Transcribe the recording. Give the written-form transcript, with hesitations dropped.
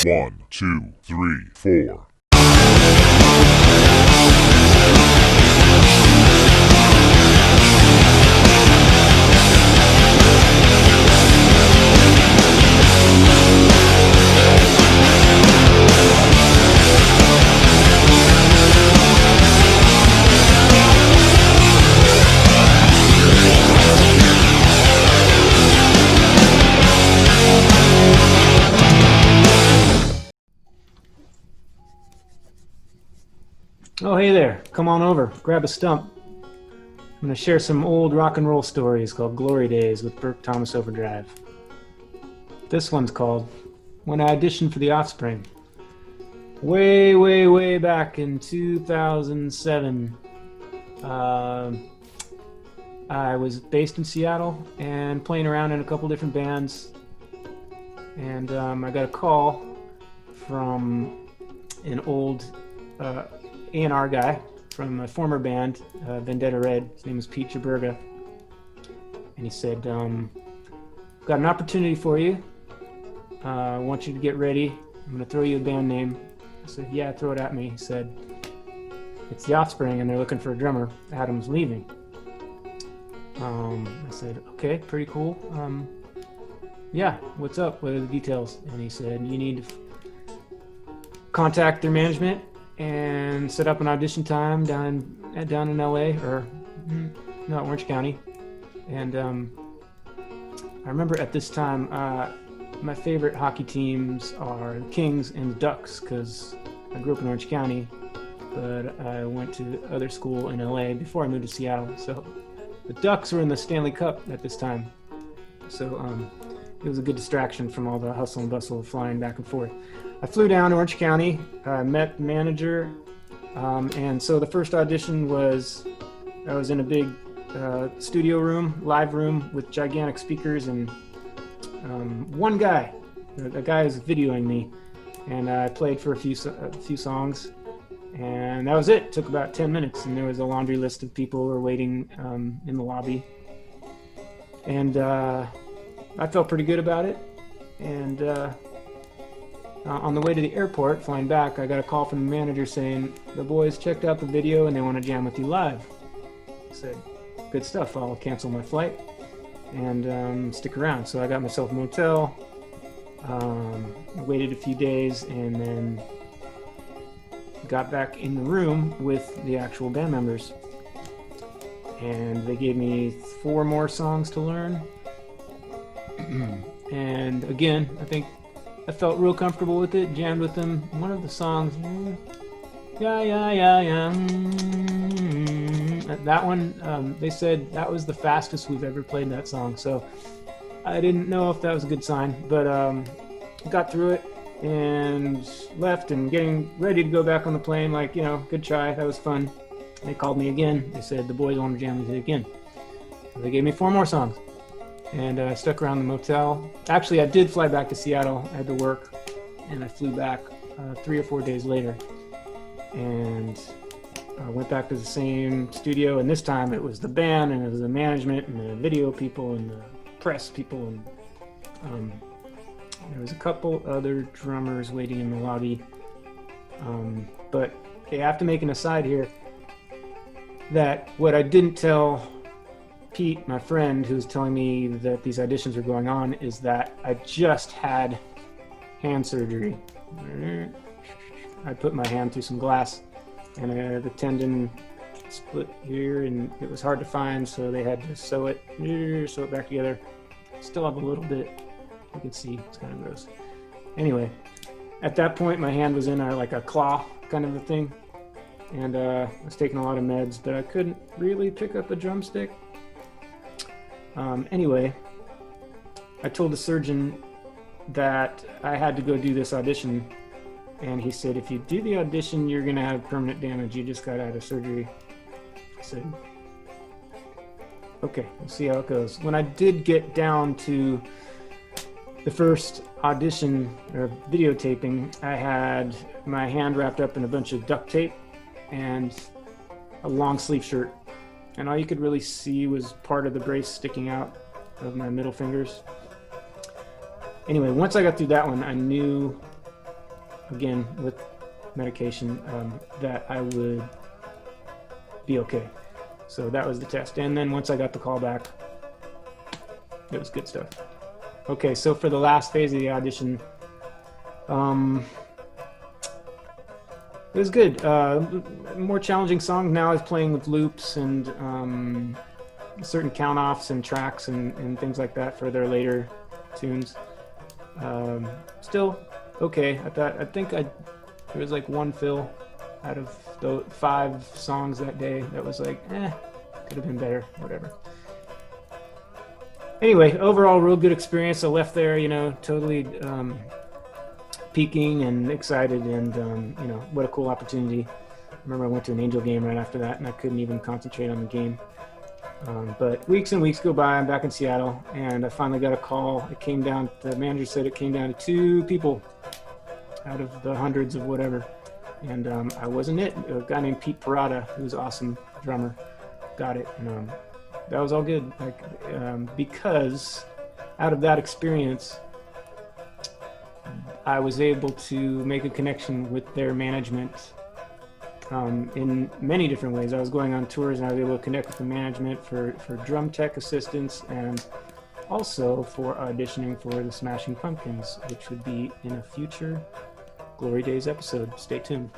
1, 2, 3, 4. Oh, hey there. Come on over. Grab a stump. I'm going to share some old rock and roll stories called Glory Days with Burke Thomas Overdrive. This one's called When I Auditioned for the Offspring. Way back in 2007. I was based in Seattle and playing around in a couple different bands. And I got a call from an old A&R guy from a former band, Vendetta Red. His name was Pete Jaberga. And he said, got an opportunity for you. I want you to get ready. I'm going to throw you a band name. I said, yeah, throw it at me. He said, it's the Offspring and they're looking for a drummer. Adam's leaving. I said, okay, pretty cool. Yeah, what's up? What are the details? And he said, you need to contact their management and set up an audition time down in LA, or no, Orange County. And I remember at this time, my favorite hockey teams are the Kings and the Ducks, because I grew up in Orange County, but I went to other school in LA before I moved to Seattle. So the Ducks were in the Stanley Cup at this time. So it was a good distraction from all the hustle and bustle of flying back and forth. I flew down to Orange County, met the manager, and so the first audition was, I was in a big studio room, live room with gigantic speakers, and one guy, a guy was videoing me, and I played for a few songs, and that was it. It took about 10 minutes, and there was a laundry list of people who were waiting in the lobby, and I felt pretty good about it. And on the way to the airport, flying back, I got a call from the manager saying, the boys checked out the video and they want to jam with you live. I said, good stuff, I'll cancel my flight and stick around. So I got myself a motel, waited a few days, and then got back in the room with the actual band members. And they gave me 4 more songs to learn. And again, I think I felt real comfortable with it, jammed with them. One of the songs, that one, they said that was the fastest we've ever played that song. So I didn't know if that was a good sign, but got through it and left, and getting ready to go back on the plane, like, you know, good try, that was fun. They called me again. They said the boys want to jam with you again. So they gave me 4 more songs. And I stuck around the motel. Actually, I did fly back to Seattle. I had to work, and I flew back 3 or 4 days later. And I went back to the same studio, and this time it was the band, and it was the management, and the video people, and the press people, and there was a couple other drummers waiting in the lobby. But I have to make an aside here that what I didn't tell Pete, my friend, who's telling me that these auditions were going on, is that I just had hand surgery. I put my hand through some glass, and the tendon split here, and it was hard to find, so they had to sew it back together. Still have a little bit. You can see it's kind of gross. Anyway, at that point, my hand was in like a claw kind of a thing, and I was taking a lot of meds, but I couldn't really pick up a drumstick. Anyway, I told the surgeon that I had to go do this audition, and he said, if you do the audition, you're going to have permanent damage. You just got out of surgery. I said, okay, we'll see how it goes. When I did get down to the first audition or videotaping, I had my hand wrapped up in a bunch of duct tape and a long sleeve shirt. And all you could really see was part of the brace sticking out of my middle fingers. Anyway, once I got through that one, I knew again with medication, that I would be okay. So that was the test. And then once I got the call back, it was good stuff. Okay, so for the last phase of the audition, it was good. More challenging songs now is playing with loops and certain count-offs and tracks and things like that for their later tunes. Still okay. I think there was like one fill out of the 5 songs that day that was like, could have been better, whatever. Anyway, overall, real good experience. I left there, totally peaking and excited, and what a cool opportunity. I remember I went to an Angel game right after that, and I couldn't even concentrate on the game. But weeks and weeks go by. I'm back in Seattle, and I finally got a call. It came down. The manager said it came down to 2 people out of the hundreds of whatever, and I wasn't it. A guy named Pete Parada, who's an awesome drummer, got it, and that was all good. Because out of that experience, I was able to make a connection with their management in many different ways. I was going on tours, and I was able to connect with the management for drum tech assistance, and also for auditioning for the Smashing Pumpkins, which would be in a future Glory Days episode. Stay tuned.